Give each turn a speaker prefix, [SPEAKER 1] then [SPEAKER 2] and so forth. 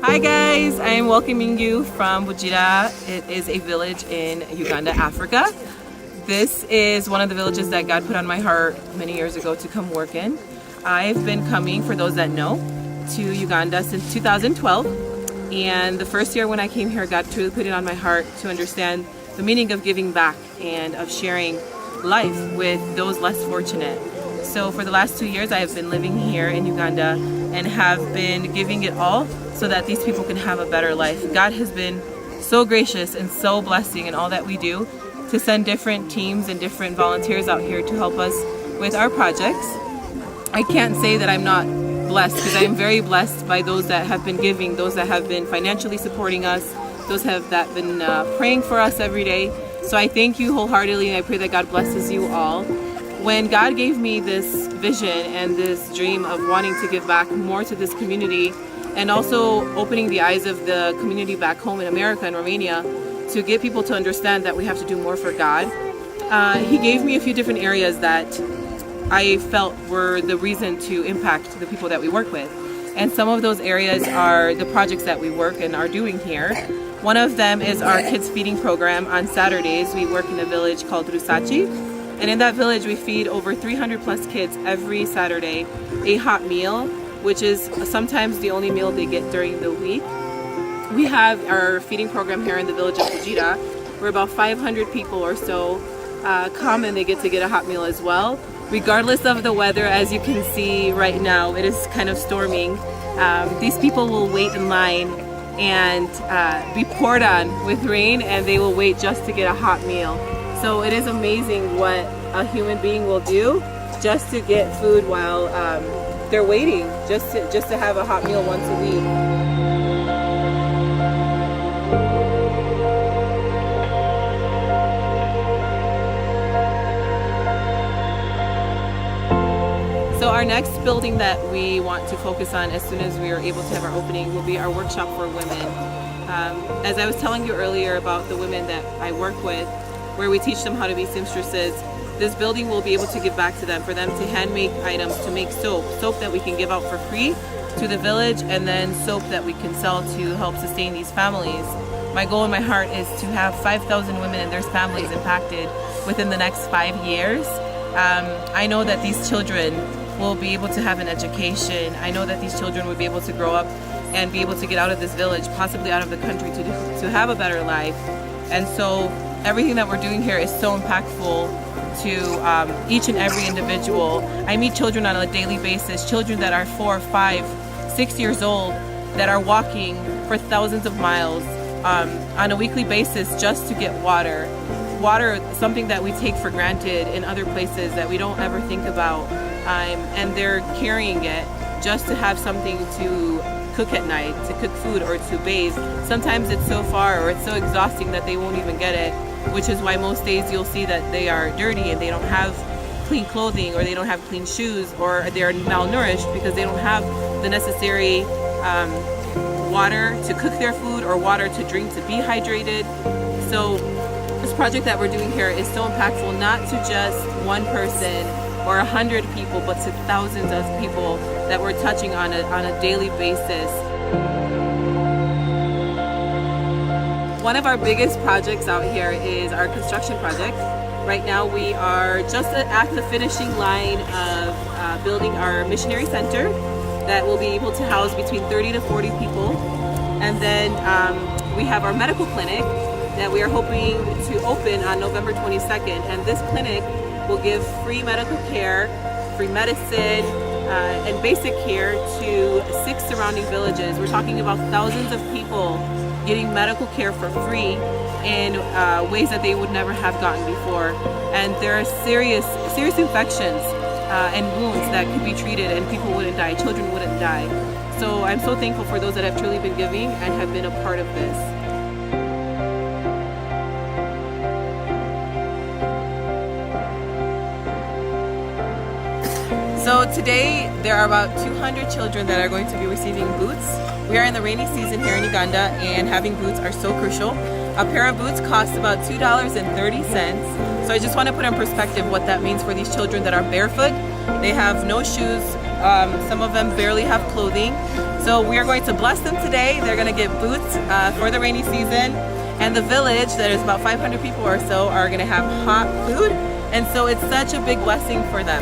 [SPEAKER 1] Hi guys, I am welcoming you from Bujira. It is a village in Uganda, Africa. This is one of the villages that God put on my heart many years ago to come work in. I've been coming, for those that know, to Uganda since 2012. And the first year when I came here, God truly put it on my heart to understand the meaning of giving back and of sharing life with those less fortunate. So for the last 2 years, I have been living here in Uganda and have been giving it all so that these people can have a better life. God has been so gracious and so blessing in all that we do to send different teams and different volunteers out here to help us with our projects. I can't say that I'm not blessed, because I am very blessed by those that have been giving, those that have been financially supporting us, those that have been praying for us every day. So I thank you wholeheartedly, and I pray that God blesses you all. When God gave me this vision and this dream of wanting to give back more to this community, and also opening the eyes of the community back home in America and Romania to get people to understand that we have to do more for God, He gave me a few different areas that I felt were the reason to impact the people that we work with. And some of those areas are the projects that we work and are doing here. One of them is our kids feeding program. On Saturdays, we work in a village called Rusachi. And in that village, we feed over 300 plus kids every Saturday a hot meal, which is sometimes the only meal they get during the week. We have our feeding program here in the village of Bujira, where about 500 people or so come and they get to get a hot meal as well. Regardless of the weather, as you can see right now, it is kind of storming. These people will wait in line and be poured on with rain, and they will wait just to get a hot meal. So it is amazing what a human being will do just to get food while they're waiting, just to have a hot meal once a week. So our next building that we want to focus on as soon as we are able to have our opening will be our workshop for women. As I was telling you earlier about the women that I work with, where we teach them how to be seamstresses, this building will be able to give back to them, for them to hand make items, to make soap that we can give out for free to the village, and then soap that we can sell to help sustain these families. My goal in my heart is to have 5,000 women and their families impacted within the next 5 years. I know that these children will be able to have an education. I know that these children will be able to grow up and be able to get out of this village, possibly out of the country, to have a better life. And so everything that we're doing here is so impactful to each and every individual. I meet children on a daily basis, children that are 4, 5, 6 years old, that are walking for thousands of miles on a weekly basis just to get water. Water, something that we take for granted in other places that we don't ever think about. And they're carrying it just to have something to cook at night, to cook food or to bathe. Sometimes it's so far or it's so exhausting that they won't even get it, which is why most days you'll see that they are dirty and they don't have clean clothing, or they don't have clean shoes, or they're malnourished because they don't have the necessary water to cook their food or water to drink to be hydrated. So this project that we're doing here is so impactful, not to just one person or 100 people, but to thousands of people that we're touching on a daily basis. One of our biggest projects out here is our construction project. Right now we are just at the finishing line of building our missionary center that will be able to house between 30 to 40 people. And then we have our medical clinic that we are hoping to open on November 22nd. And this clinic will give free medical care, free medicine, and basic care to 6 surrounding villages. We're talking about thousands of people getting medical care for free in ways that they would never have gotten before. And there are serious infections and wounds that could be treated and people wouldn't die, children wouldn't die. So I'm so thankful for those that have truly been giving and have been a part of this. So today there are about 200 children that are going to be receiving boots. We are in the rainy season here in Uganda, and having boots are so crucial. A pair of boots costs about $2.30. So I just want to put in perspective what that means for these children that are barefoot. They have no shoes, Some of them barely have clothing. So we are going to bless them today. They're going to get boots for the rainy season. And the village, that is about 500 people or so, are going to have hot food. And so it's such a big blessing for them.